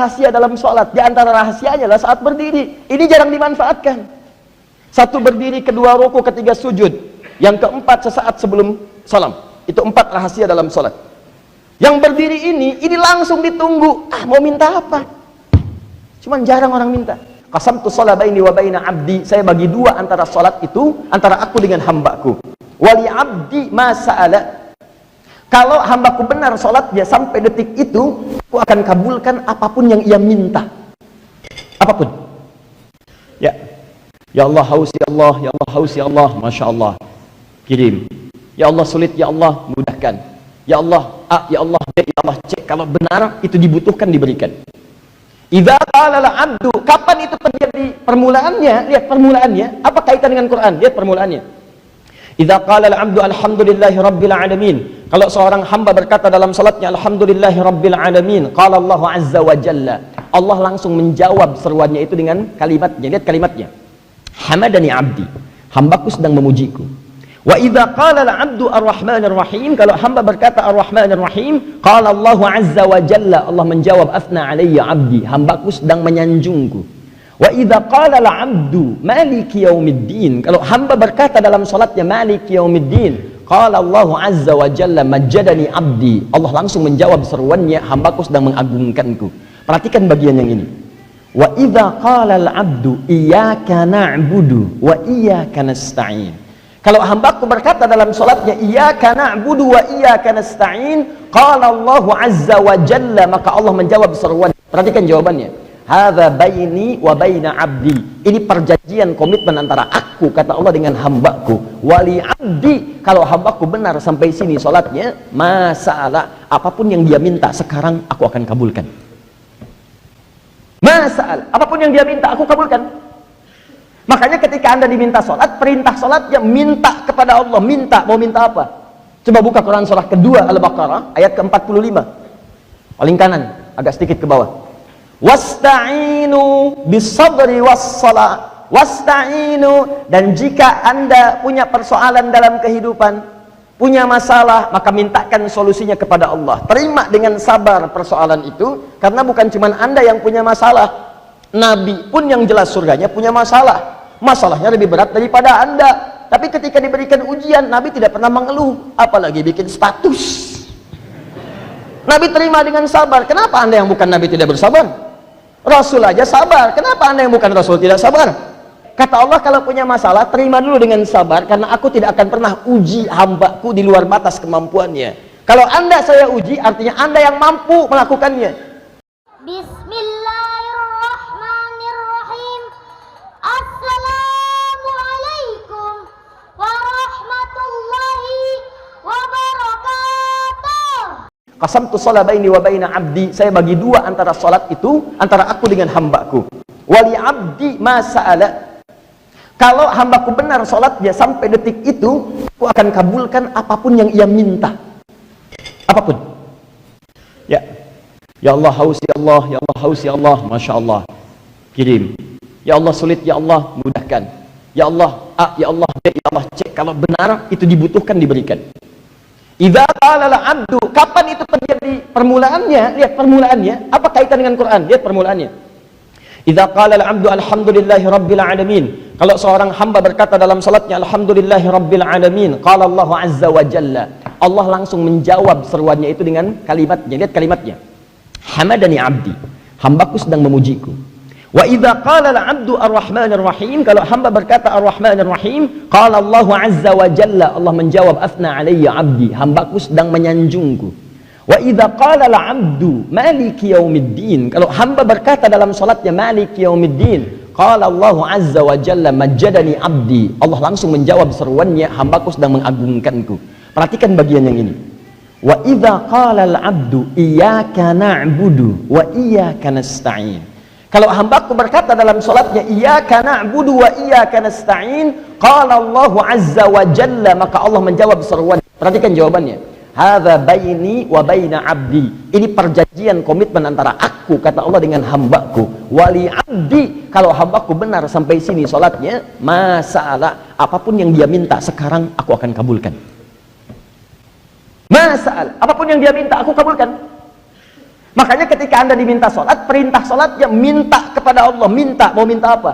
rahasia dalam sholat. Di antara rahasianya adalah saat berdiri. Ini jarang dimanfaatkan. Satu berdiri, kedua ruku, ketiga sujud. Yang keempat sesaat sebelum salam. Itu 4 rahasia dalam sholat. Yang berdiri ini langsung ditunggu. Mau minta apa? Cuman jarang orang minta. Qasamtu shalah baini wa baina abdi. Saya bagi 2 antara sholat itu, antara aku dengan hambaku. Wali abdi ma sa'ala. Kalau hambaku benar sholatnya sampai detik itu, aku akan kabulkan apapun yang ia minta. Apapun. Ya. Ya Allah haus ya Allah, ya Allah haus ya Allah, Masya Allah. Kirim. Ya Allah sulit ya Allah, mudahkan. Ya Allah A, ya Allah B, ya Allah C. Kalau benar itu dibutuhkan, diberikan. Idza qala al-'abdu, kapan itu terjadi permulaannya? Lihat permulaannya. Apa kaitan dengan Quran? Lihat permulaannya. Idza qala al-'abdu alhamdulillahi rabbil alamin. Kalau seorang hamba berkata dalam salatnya alhamdulillahi rabbil alamin, qala Allah azza wa jalla. Allah langsung menjawab seruannya itu dengan kalimatnya. Lihat kalimatnya. Hamadani abdi. Hambaku sedang memujiku. Wa idza qala al-'abdu ar-rahmanir rahim. Kalau hamba berkata ar-rahmanir rahim, qala Allah azza wa jalla. Allah menjawab athna alayya abdi. Hambaku sedang menyanjungku. Wa idza qala al-'abdu maliki yaumiddin. Kalau hamba berkata dalam salatnya maliki yaumiddin, qala Allah azza wa jalla majjadani abdi. Allah langsung menjawab seruannya, hambaku sedang mengagungkanku. Perhatikan bagian yang ini. Wa idza qala al-'abdu iyyaka na'budu wa iyyaka nasta'in. Kalau hambaku berkata dalam salatnya iyyaka na'budu wa iyyaka nasta'in, qala Allah azza wa jalla, maka Allah menjawab seruan. Perhatikan jawabannya. Hadza baini wa baina abdi. Ini perjanjian komitmen antara aku, kata Allah, dengan hambaku. Wali abdi, kalau hambaku benar sampai sini salatnya, masalah apapun yang dia minta sekarang aku akan kabulkan. Masalah apapun yang dia minta aku kabulkan. Makanya ketika Anda diminta salat, perintah salatnya minta kepada Allah. Minta, mau minta apa? Coba buka Quran surah kedua Al-Baqarah ayat ke-45. Paling kanan, agak sedikit ke bawah. Wasta'inu bisabri wassalah. Wasta'inu, dan jika Anda punya persoalan dalam kehidupan, punya masalah, maka mintakan solusinya kepada Allah. Terima dengan sabar persoalan itu, karena bukan cuma Anda yang punya masalah. Nabi pun yang jelas surganya punya masalah. Masalahnya lebih berat daripada Anda. Tapi ketika diberikan ujian, Nabi tidak pernah mengeluh, apalagi bikin status. Nabi terima dengan sabar. Kenapa Anda yang bukan Nabi tidak bersabar? Rasul aja sabar, kenapa Anda yang bukan Rasul tidak sabar? Kata Allah, kalau punya masalah terima dulu dengan sabar, karena aku tidak akan pernah uji hambaku di luar batas kemampuannya. Kalau Anda saya uji, artinya Anda yang mampu melakukannya. Bismillahirrahmanirrahim. Assalamualaikum warahmatullahi wabarakatuh. Qasamtu shalah baini wa baina abdi. Saya bagi 2 antara salat itu, antara aku dengan hambaku. Wali abdi ma sa'ala. Kalau hambaku benar salatnya sampai detik itu, aku akan kabulkan apapun yang ia minta. Apapun. Ya. Ya Allah haus ya Allah, ya Allah haus ya Allah, Masya Allah. Kirim. Ya Allah sulit ya Allah, mudahkan. Ya Allah A, ya Allah B, ya Allah C. Kalau benar itu dibutuhkan, diberikan. Idza qala al-'abdu, kapan itu terjadi permulaannya? Lihat permulaannya. Apa kaitan dengan Quran? Lihat permulaannya. Idza qala al-'abdu alhamdulillahi rabbil alamin. Kalau seorang hamba berkata dalam salatnya alhamdulillahi rabbil alamin, qala Allah azza wa jalla. Allah langsung menjawab seruannya itu dengan kalimatnya. Lihat kalimatnya. Hamadani abdi. Hambaku sedang memujiku. Wa idza qala al-'abdu ar-rahmanir rahim. Kalau hamba berkata ar-rahmanir rahim, qala Allah azza wa jalla. Allah menjawab athna alayya abdi. Hambaku sedang menyanjungku. Wa idza qala al-'abdu maliki yaumiddin. Kalau hamba berkata dalam salatnya maliki yaumiddin, qala Allah azza wa jalla majjadani abdi. Allah langsung menjawab seruannya, hambaku sedang mengagungkanku. Perhatikan bagian yang ini. Wa idza qala al-'abdu iyyaka na'budu wa iyyaka nasta'in. Kalau hambaku berkata dalam salatnya iyyaka na'budu wa iyyaka nasta'in, qala Allah azza wa jalla, maka Allah menjawab seruan. Perhatikan jawabannya. Hadza baini wa baina abdi. Ini perjanjian komitmen antara aku, kata Allah, dengan hambaku. Wali abdi, kalau hambaku benar sampai sini salatnya, masalah apapun yang dia minta sekarang aku akan kabulkan. Masalah apapun yang dia minta aku kabulkan. Makanya ketika Anda diminta sholat, perintah sholatnya minta kepada Allah. Minta, mau minta apa?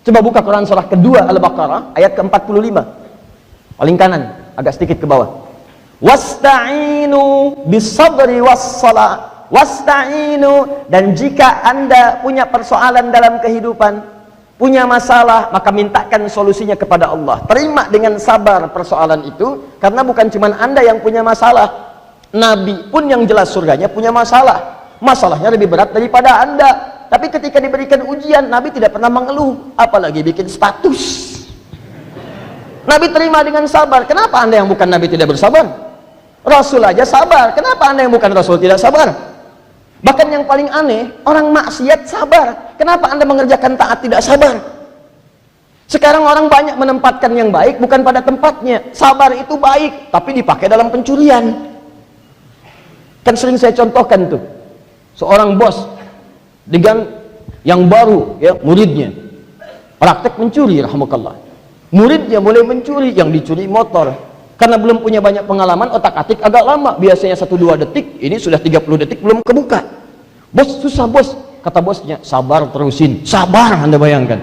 Coba buka Quran surah kedua Al-Baqarah ayat ke-45, paling kanan, agak sedikit ke bawah. Wasta'inu bisabri wassalah. Wasta'inu, dan jika Anda punya persoalan dalam kehidupan, punya masalah, maka mintakan solusinya kepada Allah. Terima dengan sabar persoalan itu, karena bukan cuma Anda yang punya masalah. Nabi pun yang jelas surganya punya masalah. Masalahnya lebih berat daripada Anda. Tapi ketika diberikan ujian, Nabi tidak pernah mengeluh, apalagi bikin status. Nabi terima dengan sabar. Kenapa Anda yang bukan Nabi tidak bersabar? Rasul aja sabar. Kenapa Anda yang bukan Rasul tidak sabar? Bahkan yang paling aneh, orang maksiat sabar. Kenapa Anda mengerjakan taat tidak sabar? Sekarang orang banyak menempatkan yang baik bukan pada tempatnya. Sabar itu baik, tapi dipakai dalam pencurian. Kan sering saya contohkan tuh, seorang bos dengan yang baru, ya, muridnya praktek mencuri, rahmukallah. Muridnya boleh mencuri, yang dicuri motor. Karena belum punya banyak pengalaman, otak-atik agak lama, biasanya 1-2 detik, ini sudah 30 detik belum kebuka. Bos, susah bos, kata bosnya. Sabar, terusin. Sabar, Anda bayangkan.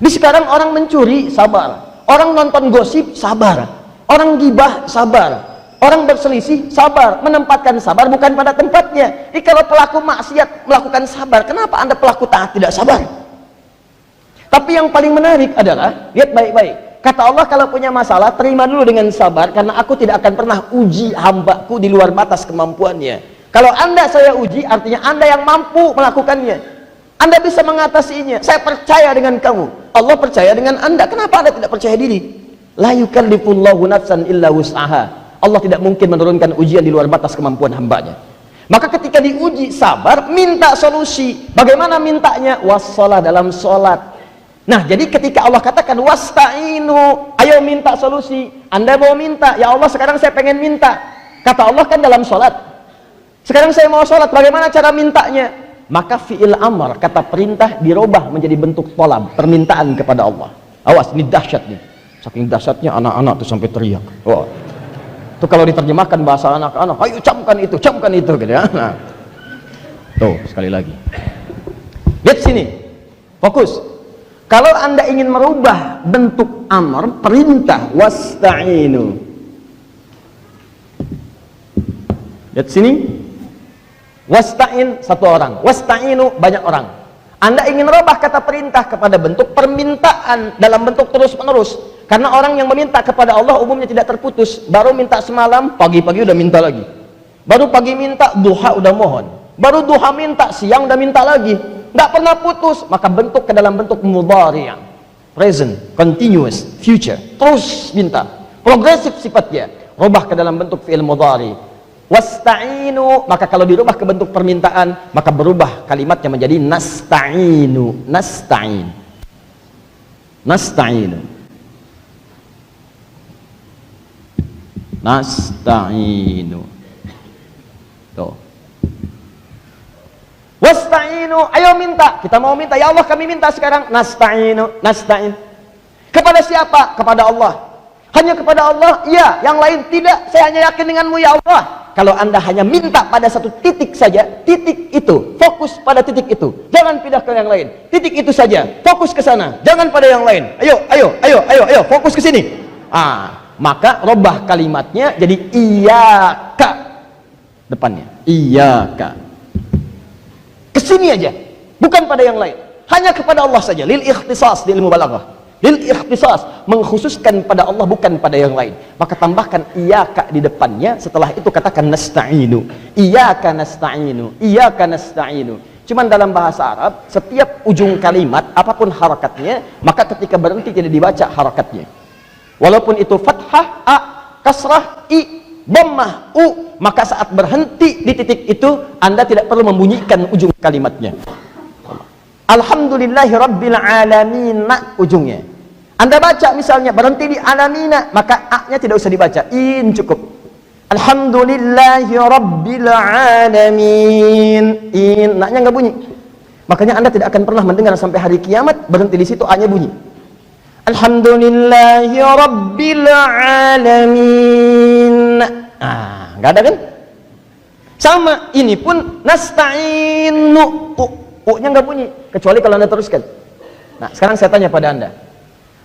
Di sekarang orang mencuri, sabar. Orang nonton gosip, sabar. Orang gibah, sabar. Orang berselisih, sabar. Menempatkan sabar bukan pada tempatnya. Jadi kalau pelaku maksiat melakukan sabar, kenapa Anda pelaku taat tidak sabar? Tapi yang paling menarik adalah, lihat baik-baik. Kata Allah, kalau punya masalah, terima dulu dengan sabar, karena aku tidak akan pernah uji hambaku di luar batas kemampuannya. Kalau Anda saya uji, artinya Anda yang mampu melakukannya. Anda bisa mengatasinya. Saya percaya dengan kamu. Allah percaya dengan Anda. Kenapa Anda tidak percaya diri? La yukallifullahu nafsan illa wus'aha. Allah tidak mungkin menurunkan ujian di luar batas kemampuan hambanya. Maka ketika diuji sabar, minta solusi. Bagaimana mintanya? Wassalah, dalam sholat. Nah, jadi ketika Allah katakan wasta'inu, ayo minta solusi. Anda mau minta, ya Allah sekarang saya pengen minta. Kata Allah kan dalam sholat. Sekarang saya mau sholat, bagaimana cara mintanya? Maka fi'il amr, kata perintah, dirubah menjadi bentuk tolab, permintaan kepada Allah. Awas, ini dahsyat nih. Saking dahsyatnya anak-anak tuh sampai teriak. Wah. Itu kalau diterjemahkan bahasa anak-anak, ayo camkan itu gitu ya. Nah. Tuh, sekali lagi. Lihat sini. Fokus. Kalau Anda ingin merubah bentuk amr, perintah, wasta'inu. Lihat sini. Wasta'in, satu orang. Wasta'inu, banyak orang. Anda ingin merubah kata perintah kepada bentuk permintaan dalam bentuk terus-menerus. Karena orang yang meminta kepada Allah umumnya tidak terputus. Baru minta semalam, pagi-pagi udah minta lagi. Baru pagi minta, duha udah mohon. Baru duha minta, siang udah minta lagi. Nggak pernah putus. Maka bentuk ke dalam bentuk mudhari', present, continuous, future. Terus minta. Progresif sifatnya. Rubah ke dalam bentuk fi'il mudhari'. Wasta'inu, maka kalau dirubah ke bentuk permintaan, maka berubah kalimatnya menjadi nasta'inu. Nasta'in. Nasta'inu. Nasta'inu. Tuh. Wasta'inu, ayo minta. Kita mau minta, ya Allah kami minta sekarang. Nasta'inu, nasta'in. Kepada siapa? Kepada Allah. Hanya kepada Allah? Iya, yang lain tidak. Saya hanya yakin denganmu ya Allah. Kalau Anda hanya minta pada satu titik saja, titik itu, fokus pada titik itu. Jangan pindah ke yang lain. Titik itu saja, fokus ke sana. Jangan pada yang lain. Ayo, fokus ke sini. Maka robah kalimatnya jadi iyyaka depannya. Iyyaka. Kesini aja, bukan pada yang lain. Hanya kepada Allah saja. Lil ikhtisas di ilmu balaghah. Lil ikhtisas, mengkhususkan pada Allah bukan pada yang lain. Maka tambahkan iyyaka di depannya, setelah itu katakan nasta'inu. Iyyaka nasta'inu. Iyyaka nasta'inu. Cuman dalam bahasa Arab, setiap ujung kalimat apapun harakatnya, maka ketika berhenti tidak dibaca harakatnya. Walaupun itu fathah a, kasrah i, dhammah u, maka saat berhenti di titik itu Anda tidak perlu membunyikan ujung kalimatnya. Alhamdulillahi rabbil alamin, ujungnya. Anda baca misalnya berhenti di alamina, maka a-nya tidak usah dibaca, in cukup. Alhamdulillahi rabbil alamin, in, na-nya nggak bunyi. Makanya Anda tidak akan pernah mendengar sampai hari kiamat berhenti di situ a-nya bunyi. Alhamdulillahi rabbil alamin. Nggak ada kan? Sama, ini pun nasta'inu. U-nya nggak bunyi, kecuali kalau Anda teruskan. Nah, sekarang saya tanya pada Anda.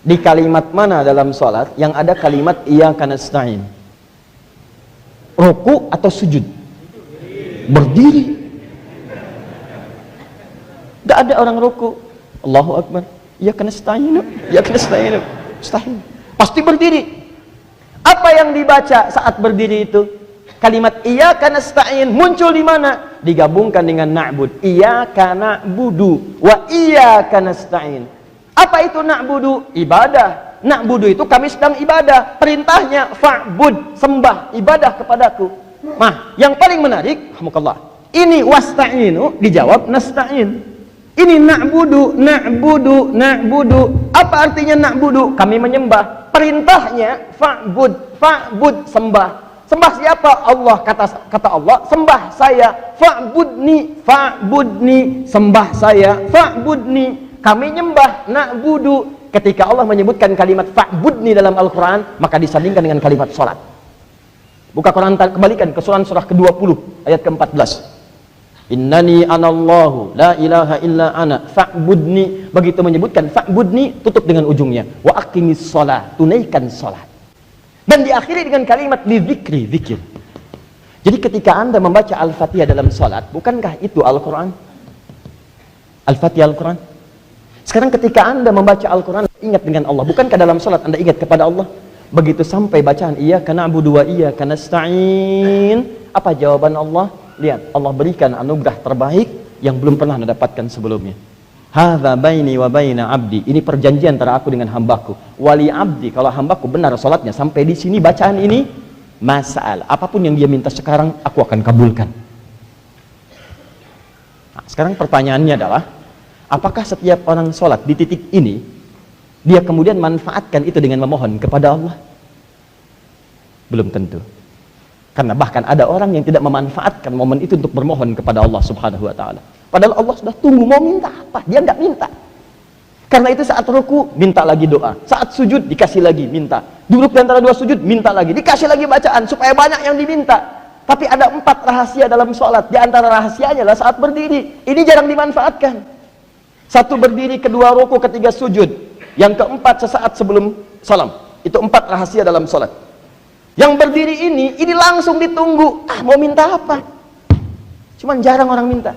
Di kalimat mana dalam sholat yang ada kalimat iyyaka nasta'in? Ruku atau sujud? Berdiri. Nggak ada orang ruku. Allahu Akbar. Iyyaka nasta'in. Iyyaka nasta'in. Mustahil. Pasti berdiri. Apa yang dibaca saat berdiri itu? Kalimat iyyaka nasta'in muncul di mana? Digabungkan dengan na'bud. Iyyaka na'budu wa iyyaka nasta'in. Apa itu na'budu? Ibadah. Na'budu itu kami sedang ibadah. Perintahnya fa'bud, sembah, ibadah kepadaku. Nah, yang paling menarik, alhamdulillah, ini wasta'inu dijawab nasta'in. Ini na'budu, na'budu, na'budu. Apa artinya na'budu? Kami menyembah. Perintahnya fa'bud, fa'bud, sembah. Sembah siapa? Allah. Kata Allah, sembah saya. Fa'budni, fa'budni, sembah saya. Fa'budni. Kami nyembah, na'budu. Ketika Allah menyebutkan kalimat fa'budni dalam Al-Quran, maka disandingkan dengan kalimat sholat. Buka Quran, kembalikan ke surah ke-20 ayat ke-14. Innani anallahu la ilaha illa ana fa'budni. Begitu menyebutkan fa'budni, tutup dengan ujungnya wa aqimis sholat, tunaikan sholat. Dan diakhiri dengan kalimat lidzikri, zikir. Jadi ketika Anda membaca Al-Fatihah dalam sholat, bukankah itu Al-Quran? Al-Fatihah Al-Quran. Sekarang ketika Anda membaca Al-Quran, ingat dengan Allah. Bukankah dalam sholat Anda ingat kepada Allah? Begitu sampai bacaan iyyaka na'budu wa iyyaka nasta'in, apa jawaban Allah? Lihat, Allah berikan anugerah terbaik yang belum pernah Anda dapatkan sebelumnya. Hadza baini wa baina abdi. Ini perjanjian antara aku dengan hambaku. Wali abdi, kalau hambaku benar salatnya sampai di sini bacaan ini, masal, apapun yang dia minta sekarang aku akan kabulkan. Nah, sekarang pertanyaannya adalah, apakah setiap orang salat di titik ini dia kemudian manfaatkan itu dengan memohon kepada Allah? Belum tentu. Karena bahkan ada orang yang tidak memanfaatkan momen itu untuk bermohon kepada Allah Subhanahu wa taala. Padahal Allah sudah tunggu mau minta apa, dia nggak minta. Karena itu saat ruku minta lagi doa, saat sujud dikasih lagi minta, duduk di antara dua sujud minta lagi, dikasih lagi bacaan supaya banyak yang diminta. Tapi ada 4 rahasia dalam sholat. Di antara rahasianya adalah saat berdiri. Ini jarang dimanfaatkan. 1 berdiri, 2 ruku, 3 sujud. Yang keempat sesaat sebelum salam. Itu 4 rahasia dalam sholat. Yang berdiri ini langsung ditunggu. Mau minta apa? Cuman jarang orang minta.